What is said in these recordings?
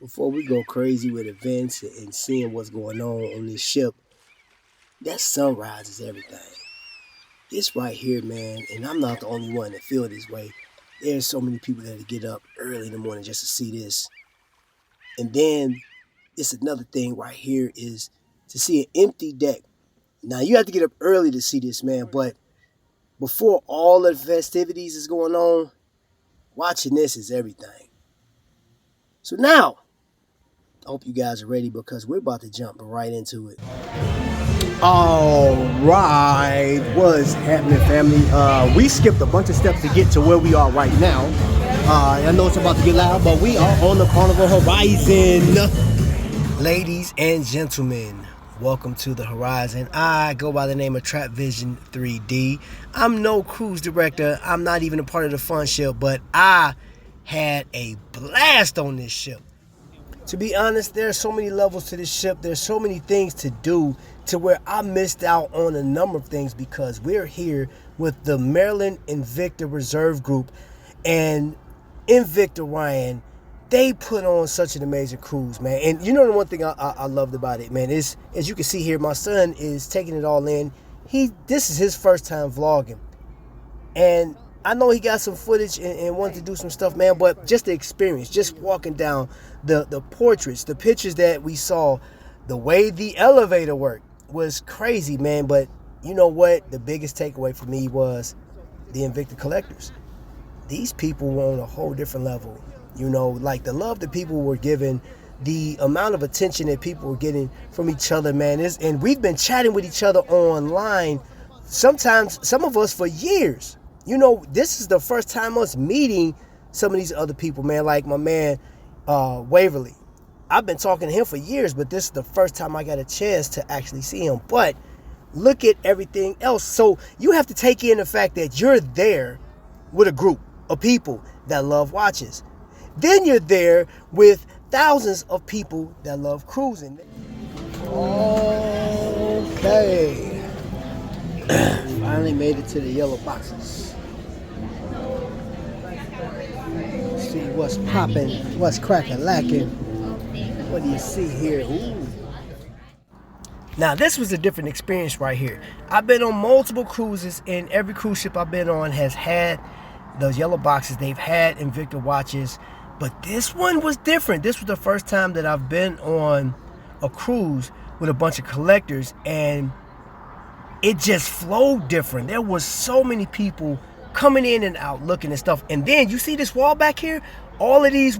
Before we go crazy with events and seeing what's going on this ship, that sunrise is everything. This right here, man, and I'm not the only one that feel this way. There's so many people that get up early in the morning just to see this. And then it's another thing right here is to see an empty deck. Now you have to get up early to see this, man, but before all the festivities is going on, watching this is everything. So now, I hope you guys are ready because we're about to jump right into it. All right, what's happening, family? We skipped a bunch of steps to get to where we are right now. I know it's about to get loud, but we are on the Carnival Horizon. Ladies and gentlemen, welcome to the Horizon. I go by the name of Trap Vision 3D. I'm no cruise director. I'm not even a part of the fun ship, but I had a blast on this ship. To be honest, there are so many levels to this ship. There's so many things to do to where I missed out on a number of things because we're here with the Maryland Invicta Reserve Group and Invicta Ryan. They put on such an amazing cruise, man. And you know the one thing I loved about it, man, is as you can see here, my son is taking it all in. This is his first time vlogging. And I know he got some footage and wanted to do some stuff, man, but just the experience, just walking down the portraits, the pictures that we saw, the way the elevator worked was crazy, man. But you know what? The biggest takeaway for me was the Invicta Collectors. These people were on a whole different level. You know, like the love that people were giving, the amount of attention that people were getting from each other, man. And we've been chatting with each other online, sometimes, some of us for years. You know, this is the first time us meeting some of these other people, man, like my man, Waverly. I've been talking to him for years, but this is the first time I got a chance to actually see him. But look at everything else. So you have to take in the fact that you're there with a group of people that love watches. Then you're there with thousands of people that love cruising. Okay. Finally made it to the yellow boxes. See what's popping, what's cracking, lacking. What do you see here? Ooh. Now this was a different experience right here. I've been on multiple cruises, and every cruise ship I've been on has had those yellow boxes. They've had Invicta watches, but this one was different. This was the first time that I've been on a cruise with a bunch of collectors, and it just flowed different. There was so many people coming in and out looking at stuff. And then you see this wall back here? All of these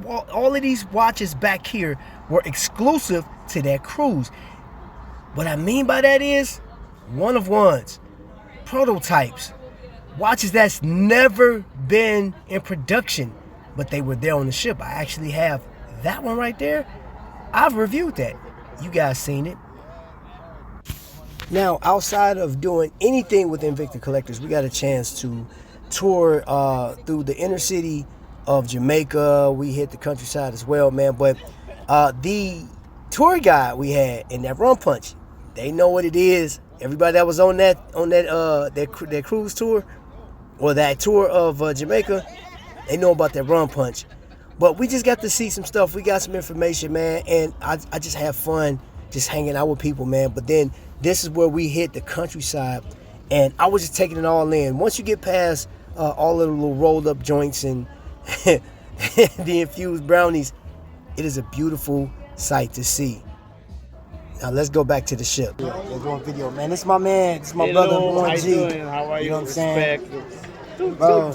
watches back here were exclusive to that cruise. What I mean by that is one of ones, prototypes, watches that's never been in production, but they were there on the ship. I actually have that one right there. I've reviewed that. You guys seen it. Now, outside of doing anything with Invicta Collectors, we got a chance to tour through the inner city of Jamaica. We hit the countryside as well, man. But the tour guide we had in that rum punch, they know what it is. Everybody that was on that cruise tour or that tour of Jamaica, they know about that rum punch. But we just got to see some stuff. We got some information, man, and I just have fun just hanging out with people, man. But then this is where we hit the countryside, and I was just taking it all in. Once you get past all of the little rolled up joints and the infused brownies, it is a beautiful sight to see. Now let's go back to the ship. Yeah, we're doing video, man. This is my man. This is my brother, Born G. How are you? You know what I'm saying? Bro.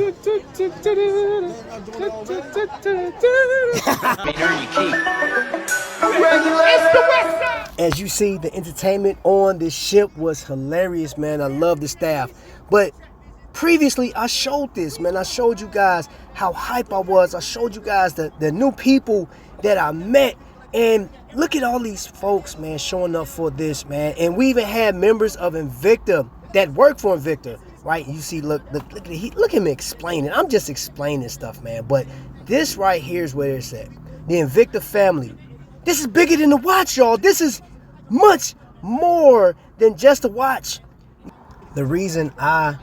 As you see, the entertainment on this ship was hilarious, man. I love the staff. But previously, I showed this, man. I showed you guys how hype I was. I showed you guys the new people that I met. And look at all these folks, man, showing up for this, man. And we even had members of Invicta that work for Invicta, right? You see, look at him explaining. I'm just explaining stuff, man. But this right here is where it's at. The Invicta family. This is bigger than the watch, y'all. This is much more than just a watch. The reason I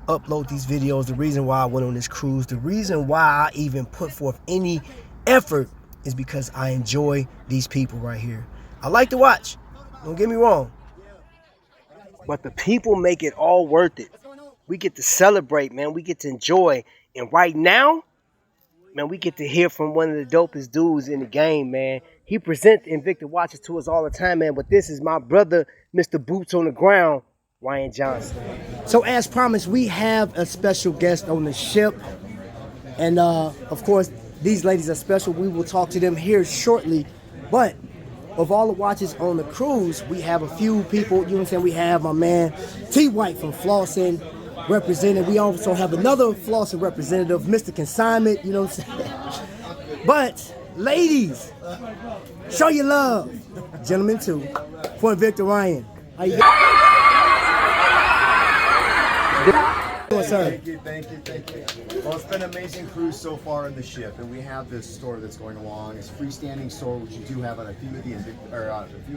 upload these videos, the reason why I went on this cruise, the reason why I even put forth any effort is because I enjoy these people right here. I like to watch, don't get me wrong, but the people make it all worth it. We get to celebrate, man. We get to enjoy. And right now, man, we get to hear from one of the dopest dudes in the game, man. He presents Invicta watches to us all the time, man. But this is my brother, Mr. Boots on the Ground, Ryan Johnson. So as promised, we have a special guest on the ship. And of course, these ladies are special. We will talk to them here shortly. But of all the watches on the cruise, we have a few people, you know what I'm saying? We have my man T. White from Flossin represented. We also have another Flossin representative, Mr. Consignment, you know what I'm saying? But ladies, show your love. Gentlemen too, for Invicta Ryan. How you doing, sir? Thank you. Well, it's been an amazing cruise so far on the ship, and we have this store that's going along. It's a freestanding store, which you do have on a few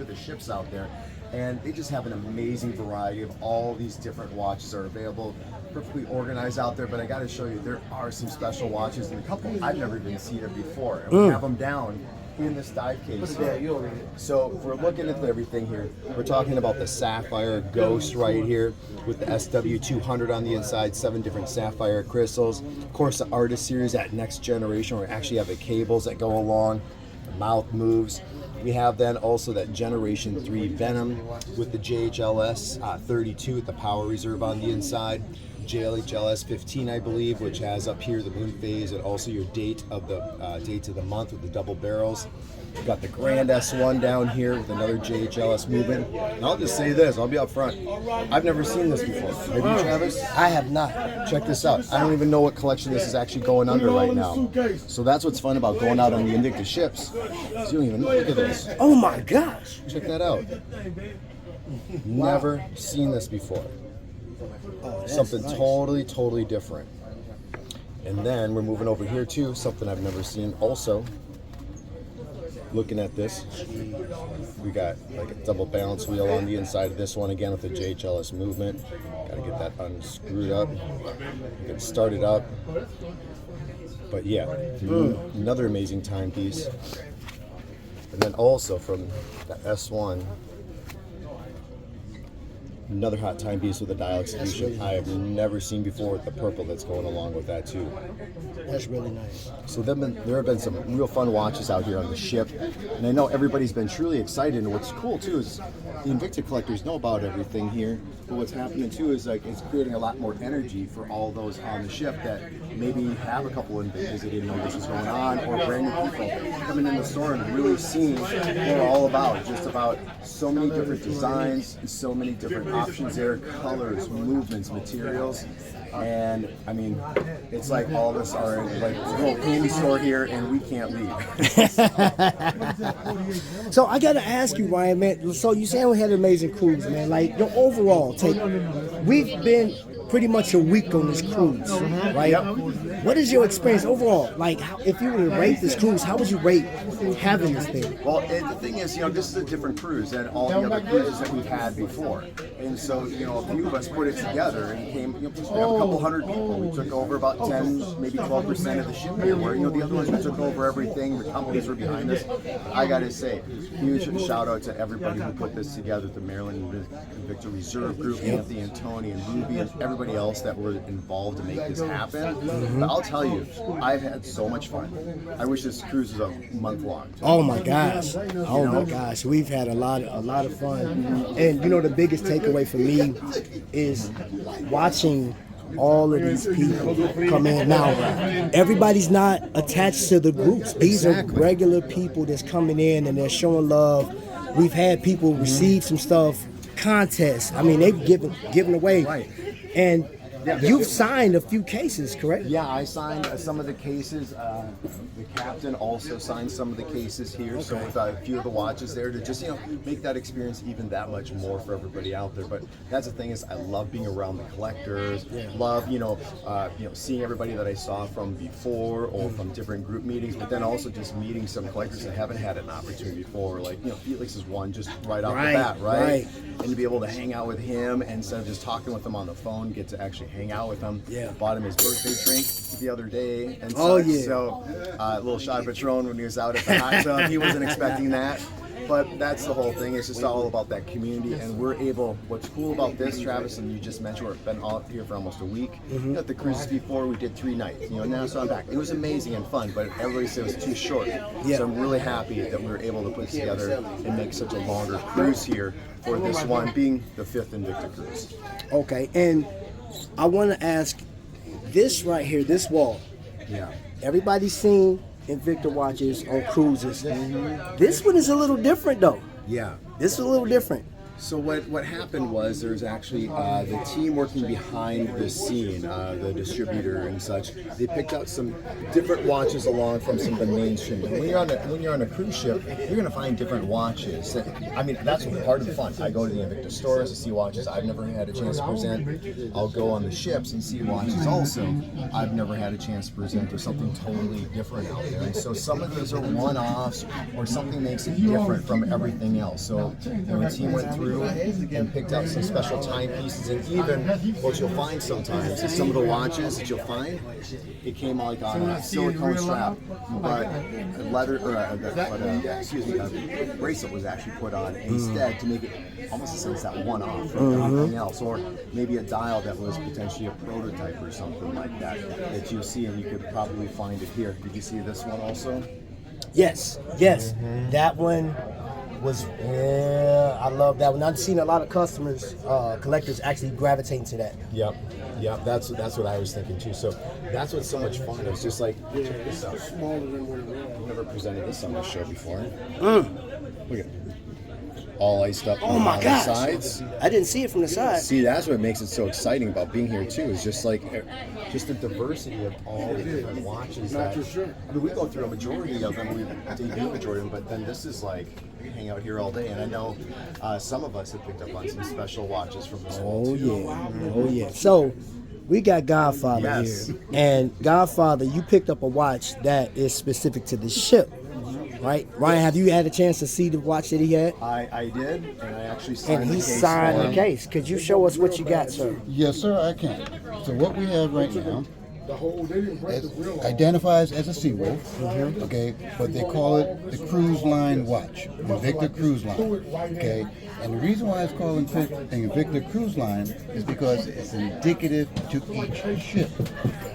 of the ships out there, and they just have an amazing variety of all these different watches are available, perfectly organized out there. But I got to show you, there are some special watches, and a couple I've never even seen it before, and we have them down in this dive case here. So if we're looking at everything here, we're talking about the Sapphire Ghost right here with the SW200 on the inside, 7 different sapphire crystals. Of course, the Artist Series, that next generation, where we actually have the cables that go along, the mouth moves. We have then also that Generation 3 Venom with the JHLS 32 with the power reserve on the inside. JHLS 15, I believe, which has up here the moon phase and also your dates of the month with the double barrels. We've got the Grand S1 down here with another JHLS movement. And I'll just say this, I'll be up front. I've never seen this before. Have you, Travis? I have not. Check this out. I don't even know what collection this is actually going under right now. So that's what's fun about going out on the Invicta ships. So you don't even look at this. Oh my gosh. Check that out. Never seen this before. Oh, something nice. totally different. And then we're moving over here too, something I've never seen also. Looking at this, we got like a double balance wheel on the inside of this one again with the JHLS movement. Got to get that unscrewed up, get it started up. But yeah, another amazing timepiece. And then also from the S1, another hot timepiece with a dial execution I have never seen before with the purple that's going along with that too. That's really nice. So there have been some real fun watches out here on the ship, and I know everybody's been truly excited. And what's cool too is the Invicta collectors know about everything here, but what's happening too is like it's creating a lot more energy for all those on the ship that maybe have a couple of Invictas that didn't know this was going on, or brand new people coming in the store and really seeing what we're all about. Just about so many different designs, so many different options there, colors, movements, materials. And I mean, it's like all of us are in like a little candy store here and we can't leave. So I gotta ask you, Ryan, man, so you saying we had an amazing cruise, man, like your overall take. We've been pretty much a week on this cruise, right? Yep. What is your experience overall? Like, if you were to rate this cruise, how would you rate having this thing? Well, the thing is, this is a different cruise than all the other cruises that we've had before. And so, a few of us put it together and came, we have a couple hundred people. We took over about 10, maybe 12% of the ship here, where, the other ones we took over everything. The companies were behind us. I got to say, huge shout out to everybody who put this together, the Maryland Invicta Reserve Group, Anthony and Tony and Ruby and everybody else that were involved to make this happen. But I'll tell you, I've had so much fun. I wish this cruise was a month long. Oh my gosh! Oh my gosh! We've had a lot of fun, and the biggest takeaway for me is watching all of these people come in. Now, everybody's not attached to the groups. These are regular people that's coming in and they're showing love. We've had people receive some stuff, contests. I mean, they've given away. Right. And you've signed a few cases, correct? Yeah, I signed some of the cases. The captain also signed some of the cases here. Okay. So with a few of the watches there to just make that experience even that much more for everybody out there. But that's the thing is, I love being around the collectors. Yeah. Love seeing everybody that I saw from before or from different group meetings. But then also just meeting some collectors that haven't had an opportunity before. Like Felix is one just right off the bat, right? And to be able to hang out with him and instead of just talking with him on the phone, get to actually hang out with him. Yeah. Bought him his birthday drink the other day and Oh, such. yeah. So a little shot of Patron when he was out at the hot tub. He wasn't expecting that. But that's the whole thing. It's just all about that community, and we're able. What's cool about this, Travis, and you just mentioned we've been all here for almost a week. At the cruises before, we did 3 nights. Now so I'm back. It was amazing and fun, but everybody said it was too short. Yeah. So I'm really happy that we were able to put together and make such a longer cruise here for this one, being the 5th Invicta cruise. Okay, and I want to ask this right here, this wall. Yeah. Everybody's seen Invicta watches on cruises. This one is a little different though. Yeah. This is a little different. So what happened was there's actually the team working behind the scene, the distributor and such. They picked out some different watches along from some of the mainstream. And when you're on a cruise ship, you're going to find different watches. I mean, that's part of the fun. I go to the Invicta stores to see watches I've never had a chance to present. I'll go on the ships and see watches also I've never had a chance to present, or something totally different out there. And so some of those are one-offs, or something makes it different from everything else. So the team went through and picked out some special timepieces, and even what you'll find sometimes is some of the watches that you'll find, it came like on a silicone strap, but a leather, or a bracelet was actually put on instead to make it almost the same as that one-off from everything else, or maybe a dial that was potentially a prototype or something like that you see, and you could probably find it here. Did you see this one also? Yes, that one was, I love that one. I've seen a lot of customers, collectors actually gravitating to that. Yep, that's what I was thinking too. So that's what's so much fun. It's just like, check this out. I've never presented this on the show before. Look at it. All iced up on the sides. I didn't see it from the side. See, that's what makes it so exciting about being here too. Is just like just the diversity of all the different watches. That, I mean, we go through a majority of them. We debut a majority of them, but then this is like we hang out here all day. And I know some of us have picked up on some special watches from this wall too. Oh yeah. So we got Godfather here, and Godfather, you picked up a watch that is specific to the ship. Right, Ryan, have you had a chance to see the watch that he had? I did, and I actually signed the case. And he signed the case. Could you show us what you got, sir? Yes, sir, I can. So what we have right now identifies as a Seawolf, okay, but they call it the Cruise Line watch, Invicta Cruise Line, okay. And the reason why it's called Invicta Cruise Line is because it's indicative to each ship.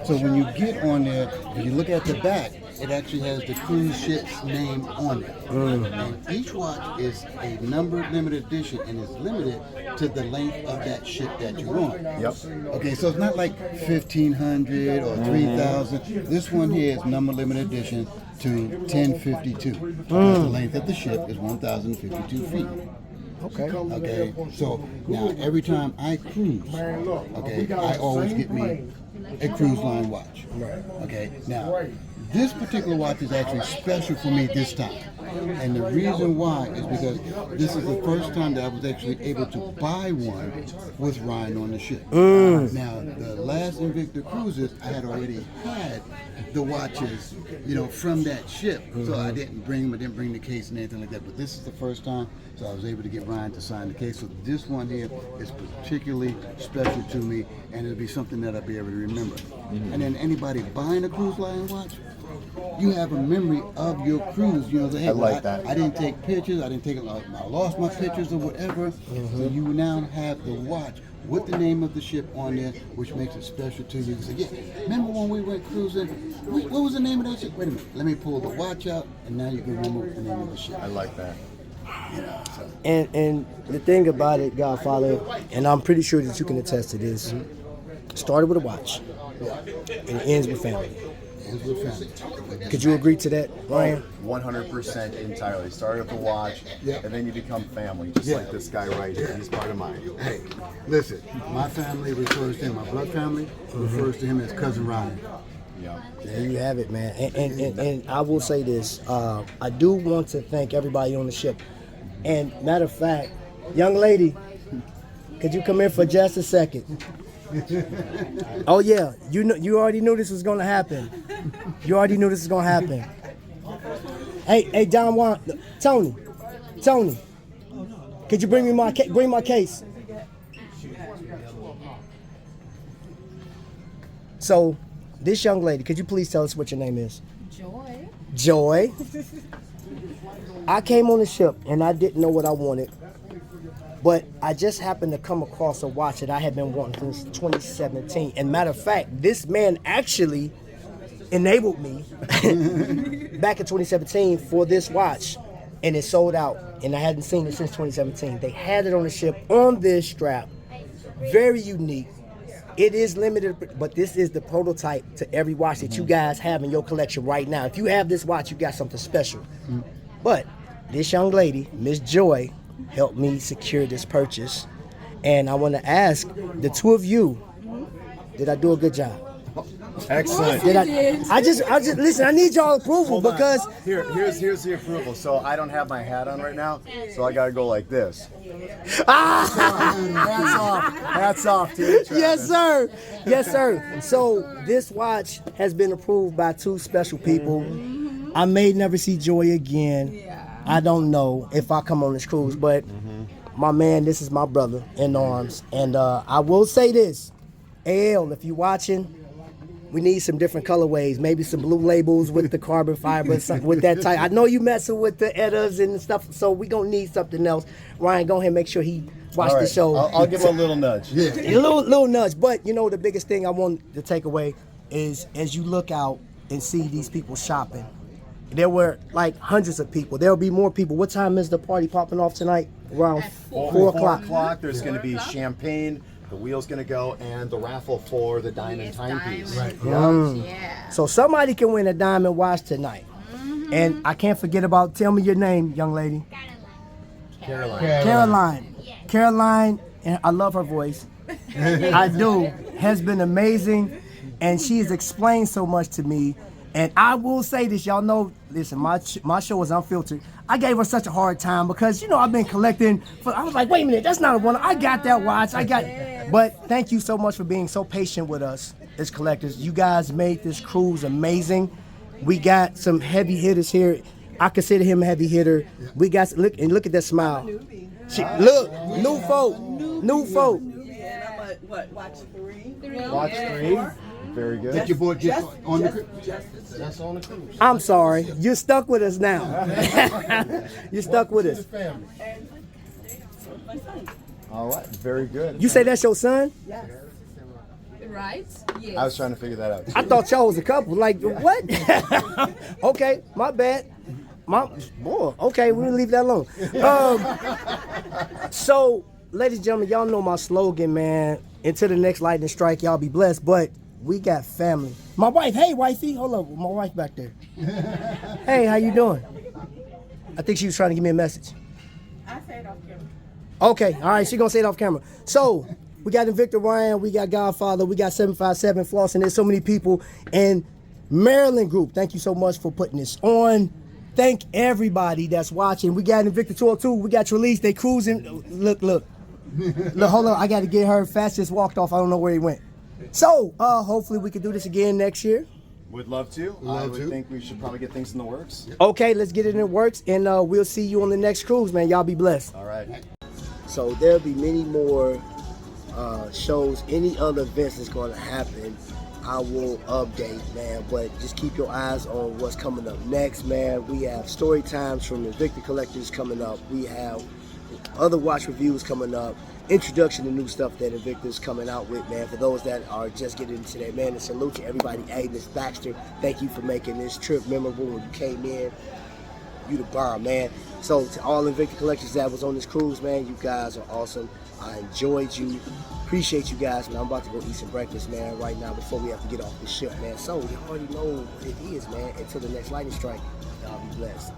So when you get on there, when you look at the back, it actually has the cruise ship's name on it. And each watch is a numbered limited edition and is limited to the length of that ship that you're on. Yep. Okay, so it's not like 1,500 or 3,000. This one here is number limited edition to 1052. Because the length of the ship is 1,052 feet. Okay, so now every time I cruise, okay, I always get me a cruise line watch. Okay, now this particular watch is actually special for me this time. And the reason why is because this is the first time that I was actually able to buy one with Ryan on the ship. Now, the last Invicta cruises, I had already had the watches, from that ship. So I didn't bring them, I didn't bring the case and anything like that. But this is the first time, so I was able to get Ryan to sign the case. So this one here is particularly special to me, and it'll be something that I'll be able to remember. And then anybody buying a cruise line watch, you have a memory of your cruise. Hey, I like that. I didn't take pictures. I lost my pictures or whatever. So you now have the watch with the name of the ship on there, which makes it special to you. So, remember when we went cruising? What was the name of that ship? Wait a minute. Let me pull the watch out, and now you can remember the name of the ship. I like that. And the thing about it, Godfather, and I'm pretty sure that you can attest to this, started with a watch, and it ends with family. Could you agree to that, Ryan? 100% entirely. Started with the watch, and then you become family, just like this guy right here. He's part of mine. Hey, listen, my family refers to him, my blood family refers to him as Cousin Ryan. Yeah. There you have it, man. And I will say this. I do want to thank everybody on the ship. And matter of fact, young lady, could you come in for just a second? Oh yeah, you already knew this was gonna happen. You already knew this was gonna happen. Hey, Don Juan, Tony, could you bring my case? So, this young lady, could you please tell us what your name is? Joy. Joy. I came on the ship and I didn't know what I wanted, but I just happened to come across a watch that I had been wanting since 2017. And matter of fact, this man actually enabled me back in 2017 for this watch, and it sold out, and I hadn't seen it since 2017. They had it on the ship on this strap. Very unique. It is limited, but this is the prototype to every watch that you guys have in your collection right now. If you have this watch, you got something special. But this young lady, Miss Joy, helped me secure this purchase. And I want to ask the two of you, did I do a good job? Excellent. Did I just listen, I need y'all approval. Hold on. Because here's the approval. So I don't have my hat on right now, so I gotta go like this. Hats off to you, Travis. Yes, sir. Yes, sir. So this watch has been approved by two special people. I may never see Joy again. I don't know if I come on this cruise, but my man, this is my brother in arms. And I will say this, AL, if you're watching, we need some different colorways, maybe some blue labels with the carbon fiber, something with that type. I know you messing with the Eddas and stuff, so we gonna need something else. Ryan, go ahead and make sure he watch the show. I'll give him a little nudge. Yeah. A little nudge, but you know the biggest thing I want to take away is as you look out and see these people shopping. There were like hundreds of people. There'll be more people. What time is the party popping off tonight? Around 4 o'clock. There's going to be champagne. The wheel's going to go, and the raffle for the diamond timepiece. Right. Yeah. So somebody can win a diamond watch tonight. And I can't forget about, tell me your name, young lady. Caroline. Caroline, and I love her voice. I do. Has been amazing, and she has explained so much to me. And I will say this, y'all know, listen, my show is unfiltered. I gave her such a hard time because, you know, I've been collecting. I was like, wait a minute, that's not a one. I got that watch. But thank you so much for being so patient with us as collectors. You guys made this cruise amazing. We got some heavy hitters here. I consider him a heavy hitter. We got, look at that smile. Look, new folk. And I'm at what? Watch 3. Watch 3. Very good. That your boy just on the That's on the cruise. I'm sorry, you're stuck with us now. You're stuck with us. All right. Very good. You say that's your son? Right? Yes. I was trying to figure that out. I thought y'all was a couple. Like, what? Okay, my bad. Boy, okay, we'll leave that alone. So, ladies and gentlemen, y'all know my slogan, man. Until the next lightning strike, y'all be blessed. But we got family. My wife, hey, wifey, hold up, my wife back there. Hey, how you doing? I think she was trying to give me a message. I said off camera. Okay, all right, she gonna say it off camera. So, we got Invicta Ryan, we got Godfather, we got 757 Floss, and there's so many people. And Maryland Group, thank you so much for putting this on. Thank everybody that's watching. We got Invicta 202, we got Trelease, they cruising. Look, hold on, I gotta get her. Fast just walked off, I don't know where he went. So, hopefully we can do this again next year. Would love to. I would think we should probably get things in the works. Okay, let's get it in the works, and we'll see you on the next cruise, man. Y'all be blessed. All right. So there'll be many more shows, any other events that's going to happen, I will update, man. But just keep your eyes on what's coming up next, man. We have story times from Invicta Collectors coming up. We have other watch reviews coming up. Introduction to new stuff that Invicta's coming out with, man. For those that are just getting into that, man, and salute to everybody. Hey, Miss Baxter, thank you for making this trip memorable when you came in. You the bar, man. So to all Invicta Collectors that was on this cruise, man, you guys are awesome. I enjoyed you. Appreciate you guys, man. I'm about to go eat some breakfast, man, right now before we have to get off the ship, man. So you already know what it is, man. Until the next lightning strike, y'all be blessed.